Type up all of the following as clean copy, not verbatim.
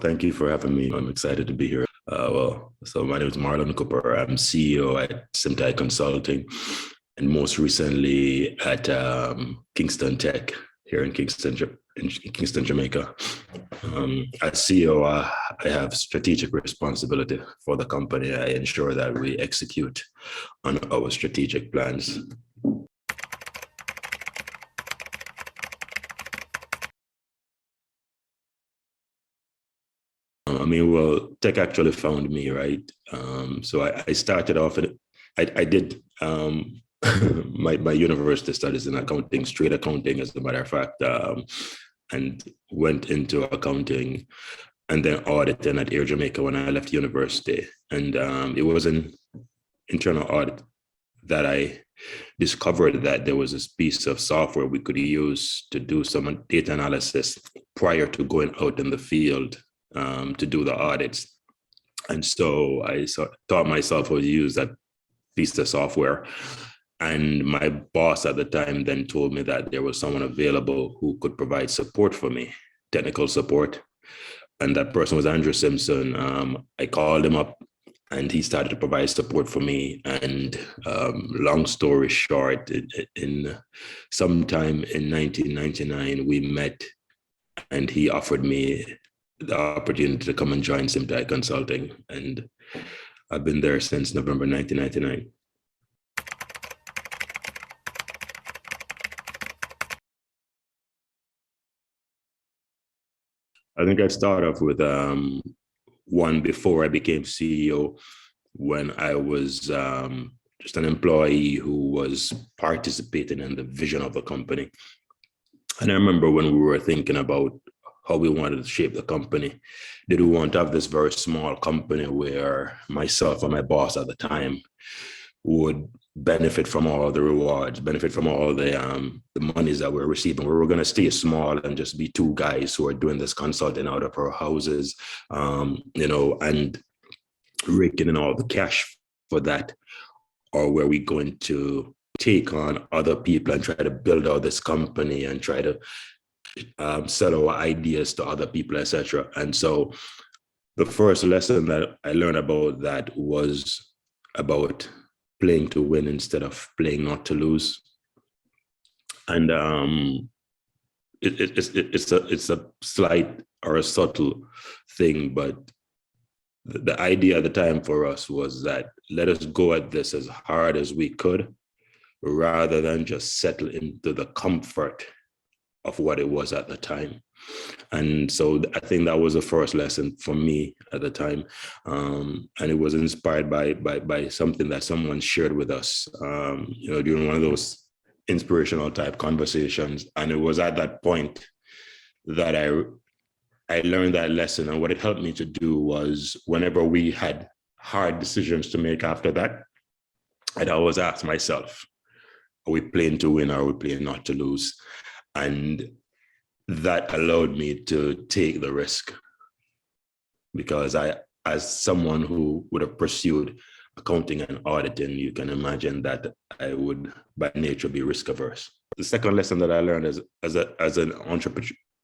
Thank you for having me. I'm excited to be here. So my name is Marlon Cooper. I'm CEO at Symptai Consulting, and most recently at Kingston Tech here in Kingston, Jamaica. As CEO, I have strategic responsibility for the company. I ensure that we execute on our strategic plans. Tech actually found me, right? So I started off, I did my university studies in accounting, straight accounting, as a matter of fact, and went into accounting and then auditing at Air Jamaica when I left university. And it was an internal audit that I discovered that there was this piece of software we could use to do some data analysis prior to going out in the field to do the audits. And so I taught myself how to use that piece of software. And my boss at the time then told me that there was someone available who could provide support for me, technical support. And that person was Andrew Simpson. I called him up and he started to provide support for me. And long story short, in sometime in 1999, we met and he offered me the opportunity to come and join Symptai Consulting. And I've been there since November 1999. I think I started off with one before I became CEO, when I was just an employee who was participating in the vision of the company. And I remember when we were thinking about how we wanted to shape the company. Did we want to have this very small company where myself and my boss at the time would benefit from all the rewards, benefit from all the monies that we're receiving? We were going to stay small and just be two guys who are doing this consulting out of our houses, and raking in all the cash for that? Or were we going to take on other people and try to build out this company and try to sell our ideas to other people, etc.? And so the first lesson that I learned about that was about playing to win instead of playing not to lose. And it's a slight or a subtle thing, but the idea at the time for us was that let us go at this as hard as we could, rather than just settle into the comfort of what it was at the time. And so I think that was the first lesson for me at the time. And it was inspired by something that someone shared with us, during one of those inspirational type conversations. And it was at that point that I learned that lesson. And what it helped me to do was, whenever we had hard decisions to make after that, I'd always ask myself, are we playing to win or are we playing not to lose? And that allowed me to take the risk, because as someone who would have pursued accounting and auditing, you can imagine that I would by nature be risk averse. The second lesson that I learned as an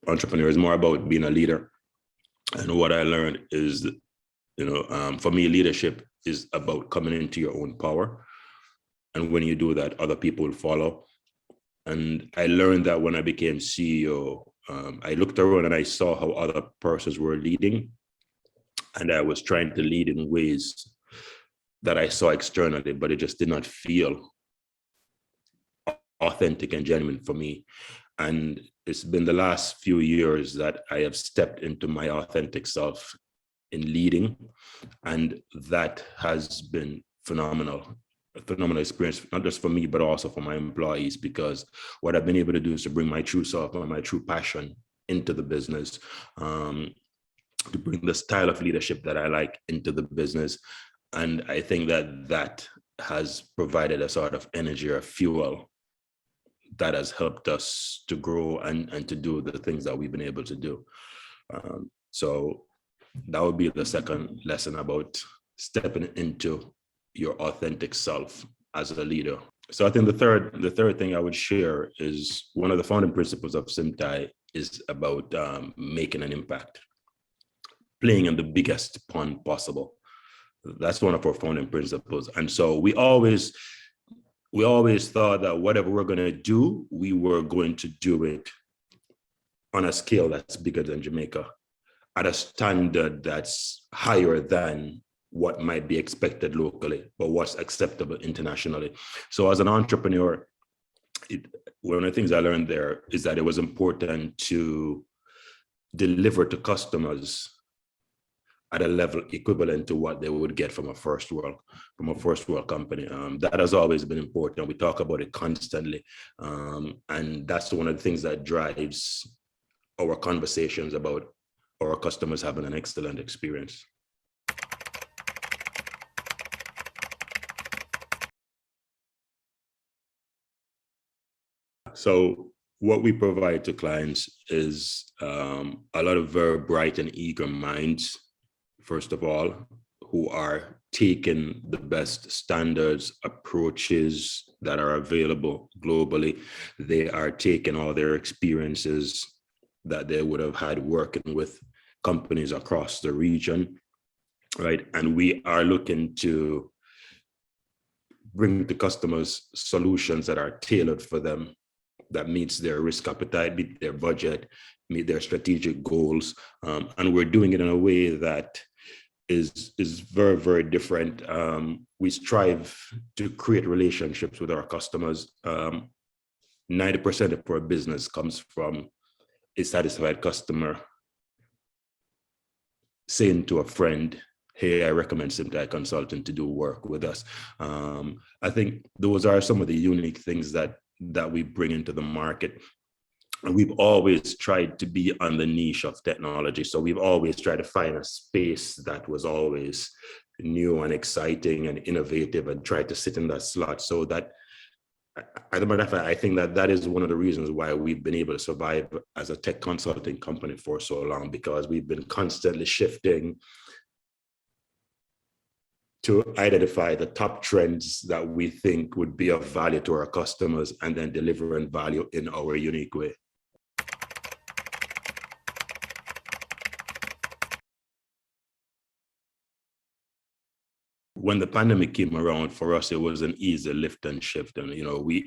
entrepreneur is more about being a leader. And what I learned is, for me, leadership is about coming into your own power. And when you do that, other people will follow. And I learned that when I became CEO, I looked around and I saw how other persons were leading. And I was trying to lead in ways that I saw externally, but it just did not feel authentic and genuine for me. And it's been the last few years that I have stepped into my authentic self in leading. And that has been phenomenal. A phenomenal experience, not just for me, but also for my employees, because what I've been able to do is to bring my true self and my true passion into the business, to bring the style of leadership that I like into the business. And I think that has provided a sort of energy or fuel that has helped us to grow and to do the things that we've been able to do. So that would be the second lesson about stepping into your authentic self as a leader. So I think the third thing I would share is one of the founding principles of Symptai is about making an impact. playing in the biggest pond possible. That's one of our founding principles. And so we always thought that whatever we're going to do, we were going to do it on a scale that's bigger than Jamaica, at a standard that's higher than what might be expected locally, but what's acceptable internationally. So as an entrepreneur, one of the things I learned there is that it was important to deliver to customers at a level equivalent to what they would get from a first world company. That has always been important. We talk about it constantly. And that's one of the things that drives our conversations about our customers having an excellent experience. So what we provide to clients is a lot of very bright and eager minds, first of all, who are taking the best standards, approaches that are available globally. They are taking all their experiences that they would have had working with companies across the region, right? And we are looking to bring to customers solutions that are tailored for them, that meets their risk appetite, meet their budget, meet their strategic goals. And we're doing it in a way that is very, very different. We strive to create relationships with our customers. 90% of our business comes from a satisfied customer saying to a friend, hey, I recommend Symptai Consulting to do work with us. I think those are some of the unique things that we bring into the market. And we've always tried to be on the niche of technology. So we've always tried to find a space that was always new and exciting and innovative, and try to sit in that slot. So that, as a matter of fact, I think that is one of the reasons why we've been able to survive as a tech consulting company for so long, because we've been constantly shifting to identify the top trends that we think would be of value to our customers, and then delivering value in our unique way. When the pandemic came around, for us, it was an easy lift and shift. And,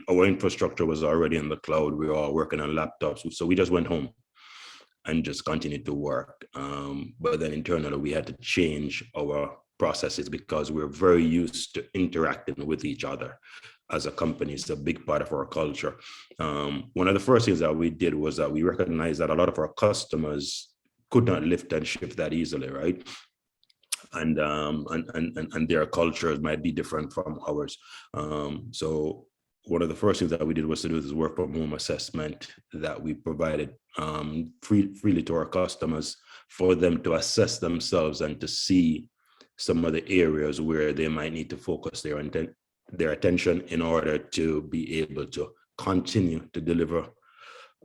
our infrastructure was already in the cloud. We were all working on laptops. So we just went home and just continued to work. But then internally, we had to change our processes, because we're very used to interacting with each other as a company. It's a big part of our culture. One of the first things that we did was that we recognized that a lot of our customers could not lift and shift that easily, right? And their cultures might be different from ours. So one of the first things that we did was to do this work from home assessment that we provided freely to our customers, for them to assess themselves and to see some of the areas where they might need to focus their attention in order to be able to continue to deliver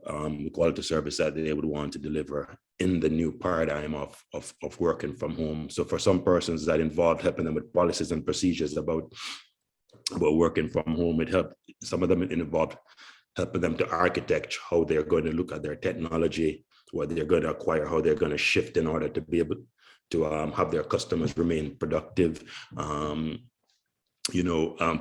the quality service that they would want to deliver in the new paradigm of working from home. So for some persons, that involved helping them with policies and procedures about working from home. It helped some of them. It involved helping them to architect how they're going to look at their technology, what they're going to acquire, how they're going to shift in order to be able to have their customers remain productive.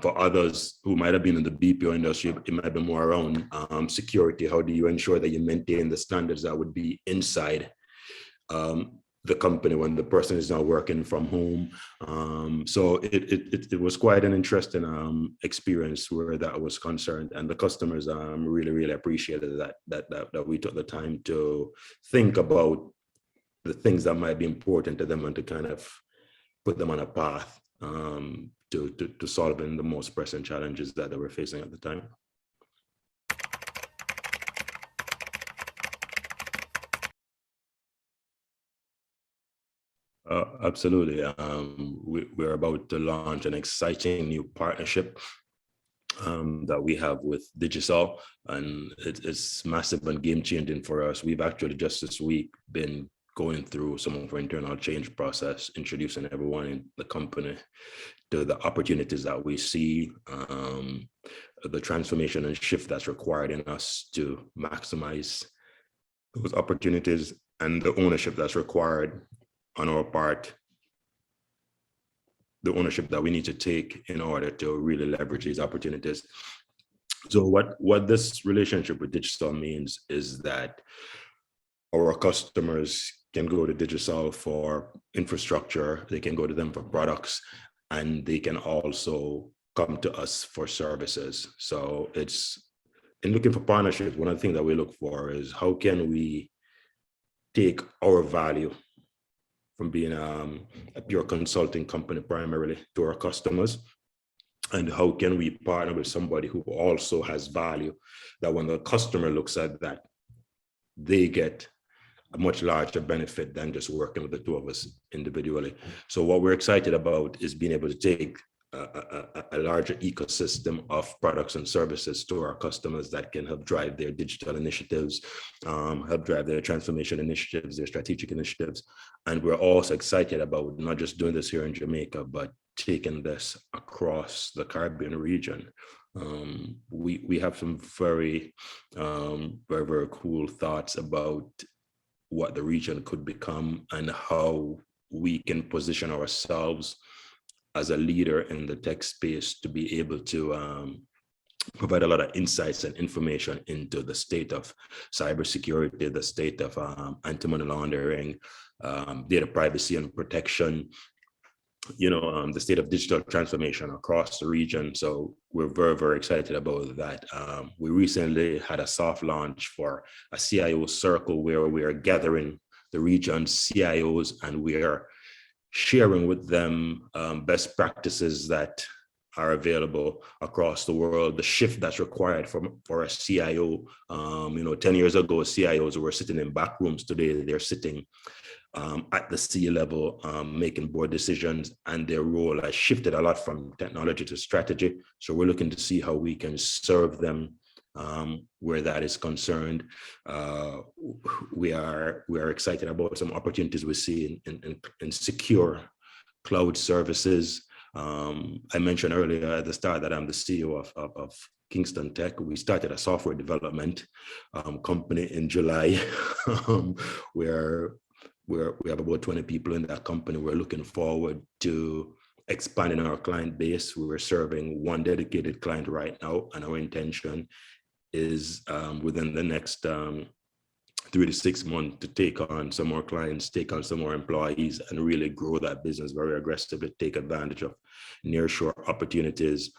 For others who might have been in the BPO industry, it might be more around security. How do you ensure that you maintain the standards that would be inside the company when the person is not working from home? So it was quite an interesting experience where that was concerned, and the customers really, really appreciated that we took the time to think about the things that might be important to them, and to kind of put them on a path to solving the most pressing challenges that they were facing at the time. Absolutely. We're about to launch an exciting new partnership that we have with Digicel, and it's massive and game changing for us. We've actually just this week been going through some of our internal change process, introducing everyone in the company to the opportunities that we see, the transformation and shift that's required in us to maximize those opportunities, and the ownership that's required on our part, the ownership that we need to take in order to really leverage these opportunities. So what this relationship with digital means is that our customers can go to digital for infrastructure, they can go to them for products, and they can also come to us for services. So it's in looking for partnerships, one of the things that we look for is how can we take our value from being a pure consulting company primarily to our customers, and how can we partner with somebody who also has value, that when the customer looks at that, they get a much larger benefit than just working with the two of us individually. So what we're excited about is being able to take a larger ecosystem of products and services to our customers that can help drive their digital initiatives, help drive their transformation initiatives, their strategic initiatives. And we're also excited about not just doing this here in Jamaica, but taking this across the Caribbean region. We have some very, very cool thoughts about what the region could become and how we can position ourselves as a leader in the tech space to be able to provide a lot of insights and information into the state of cybersecurity, the state of anti-money laundering, data privacy and protection, the state of digital transformation across the region. So we're very, very excited about that. We recently had a soft launch for a CIO circle where we are gathering the region's CIOs and we are sharing with them best practices that are available across the world, the shift that's required for a CIO. 10 years ago, CIOs were sitting in back rooms. Today, they're sitting at the C level, making board decisions, and their role has shifted a lot from technology to strategy. So we're looking to see how we can serve them where that is concerned. We are excited about some opportunities we see in secure cloud services. I mentioned earlier at the start that I'm the CEO of Kingston Tech. We started a software development company in July, where we have about 20 people in that company. We're looking forward to expanding our client base. We're serving one dedicated client right now, and our intention is within the next 3 to 6 months to take on some more clients, take on some more employees, and really grow that business very aggressively, take advantage of nearshore opportunities.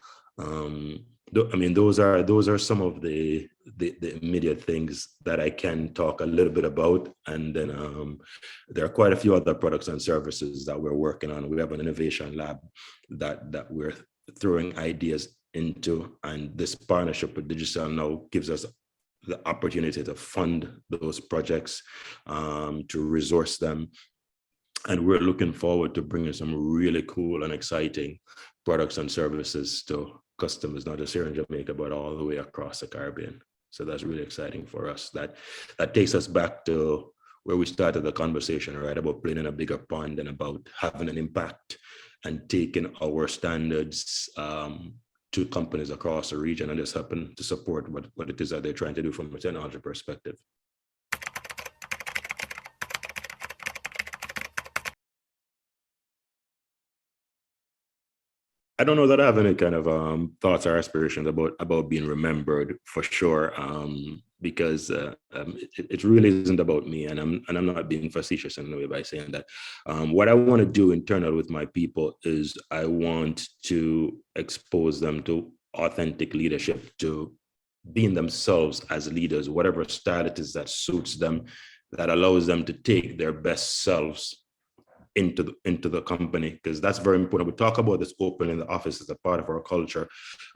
Those are some of the immediate things that I can talk a little bit about. And then there are quite a few other products and services that we're working on. We have an innovation lab that we're throwing ideas into, and this partnership with Digital now gives us the opportunity to fund those projects, to resource them. And we're looking forward to bringing some really cool and exciting products and services to customers, not just here in Jamaica, but all the way across the Caribbean. So that's really exciting for us. That takes us back to where we started the conversation, right? About playing in a bigger pond and about having an impact and taking our standards to companies across the region and just helping to support what it is that they're trying to do from a technology perspective. I don't know that I have any kind of thoughts or aspirations about being remembered for sure, because it really isn't about me, and I'm not being facetious in a way by saying that. What I want to do internally with my people is I want to expose them to authentic leadership, to being themselves as leaders, whatever style it is that suits them, that allows them to take their best selves into the company, because that's very important. We talk about this open in the office as a part of our culture,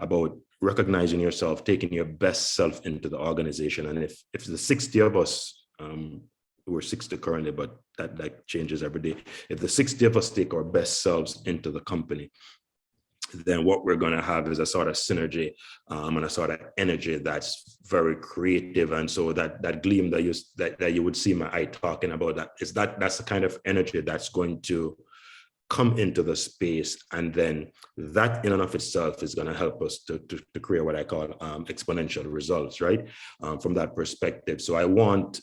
about recognizing yourself, taking your best self into the organization. And if the 60 of us, we're 60 currently, but that changes every day. If the 60 of us take our best selves into the company, then what we're going to have is a sort of synergy and a sort of energy that's very creative. And so that gleam that you would see my eye talking about, that's the kind of energy that's going to come into the space. And then that in and of itself is going to help us to create what I call exponential results, right? From that perspective. So I want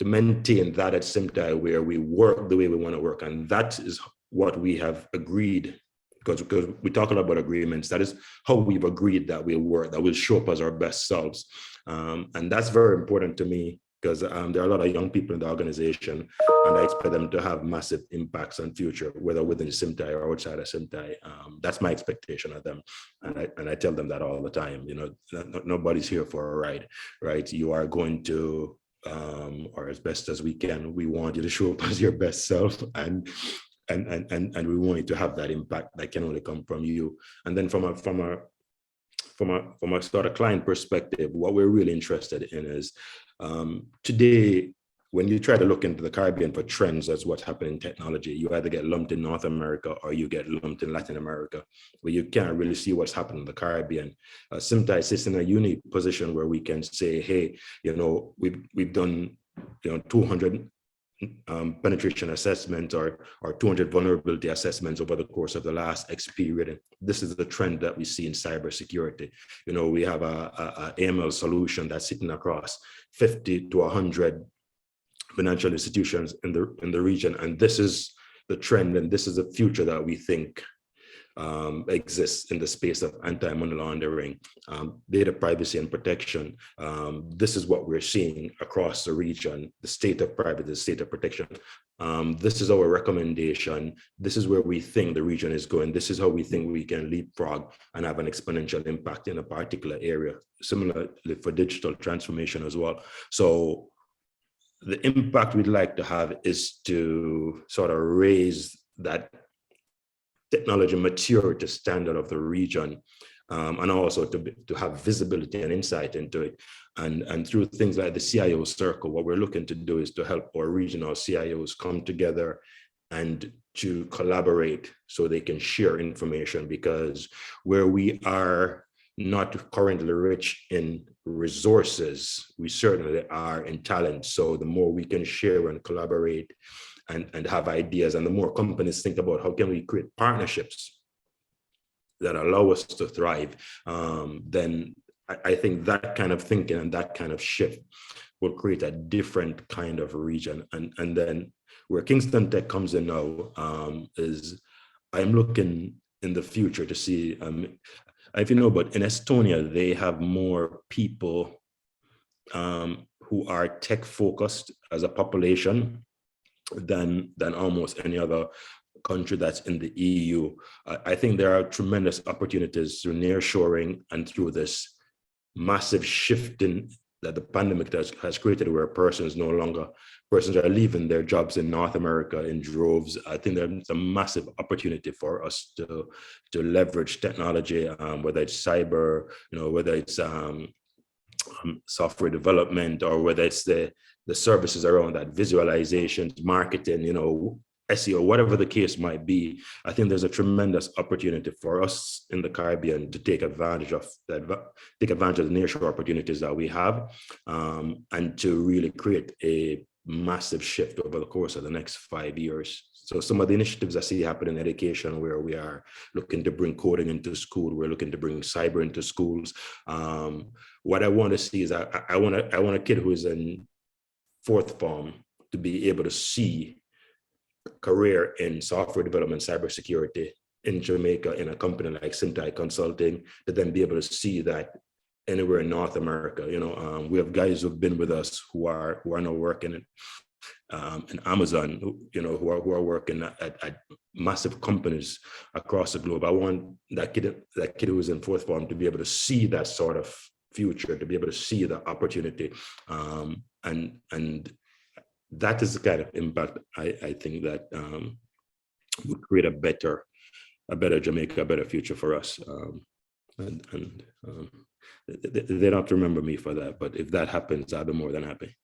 maintain that at Symptai, where we work the way we want to work. And that is what we have agreed, because we talk a lot about agreements. That is how we've agreed that we'll work, that will show up as our best selves. And that's very important to me, because there are a lot of young people in the organization, and I expect them to have massive impacts on future, whether within Symptai or outside of Symptai. That's my expectation of them. And I tell them that all the time, nobody's here for a ride, right? You are going to, or as best as we can, we want you to show up as your best self, and we want you to have that impact that can only come from you. And then from a sort of client perspective, what we're really interested in is, today, when you try to look into the Caribbean for trends as what's happening in technology, you either get lumped in North America or you get lumped in Latin America, where you can't really see what's happening in the Caribbean. Symptai sits in a unique position where we can say, hey, we've done 200 penetration assessments or 200 vulnerability assessments over the course of the last X period. And this is the trend that we see in cybersecurity. We have a AML solution that's sitting across 50 to 100 financial institutions in the region. And this is the trend, and this is the future that we think exists in the space of anti-money laundering, data privacy and protection. This is what we're seeing across the region: the state of privacy, the state of protection. This is our recommendation. This is where we think the region is going. This is how we think we can leapfrog and have an exponential impact in a particular area. Similarly for digital transformation as well. So the impact we'd like to have is to sort of raise that technology maturity standard of the region, and also to have visibility and insight into it. And through things like the CIO circle, what we're looking to do is to help our regional CIOs come together and to collaborate so they can share information, because where we are not currently rich in resources, we certainly are in talent. So the more we can share and collaborate and have ideas, and the more companies think about how can we create partnerships that allow us to thrive, then I think that kind of thinking and that kind of shift will create a different kind of region. And then where Kingston Tech comes in now is I'm looking in the future to see, if you know, but in Estonia, they have more people who are tech focused as a population than almost any other country that's in the EU. I think there are tremendous opportunities through nearshoring and through this massive shifting that the pandemic has created, where persons are leaving their jobs in North America in droves. I think there's a massive opportunity for us to leverage technology, whether it's cyber, whether it's software development, or whether it's the services around that, visualizations, marketing, SEO, whatever the case might be. I think there's a tremendous opportunity for us in the Caribbean to take advantage of the nearshore opportunities that we have, and to really create a massive shift over the course of the next 5 years. So some of the initiatives I see happening in education, where we are looking to bring coding into school, we're looking to bring cyber into schools. What I want to see is I want a kid who is in fourth form to be able to see career in software development, cybersecurity in Jamaica in a company like Symptai Consulting, to then be able to see that anywhere in North America. We have guys who've been with us who are now working in Amazon, who are working at massive companies across the globe. I want that kid who is in fourth form to be able to see that sort of future, to be able to see the opportunity, and that is the kind of impact I think that will create a better Jamaica, a better future for us. They don't have to remember me for that, but if that happens, I'll be more than happy.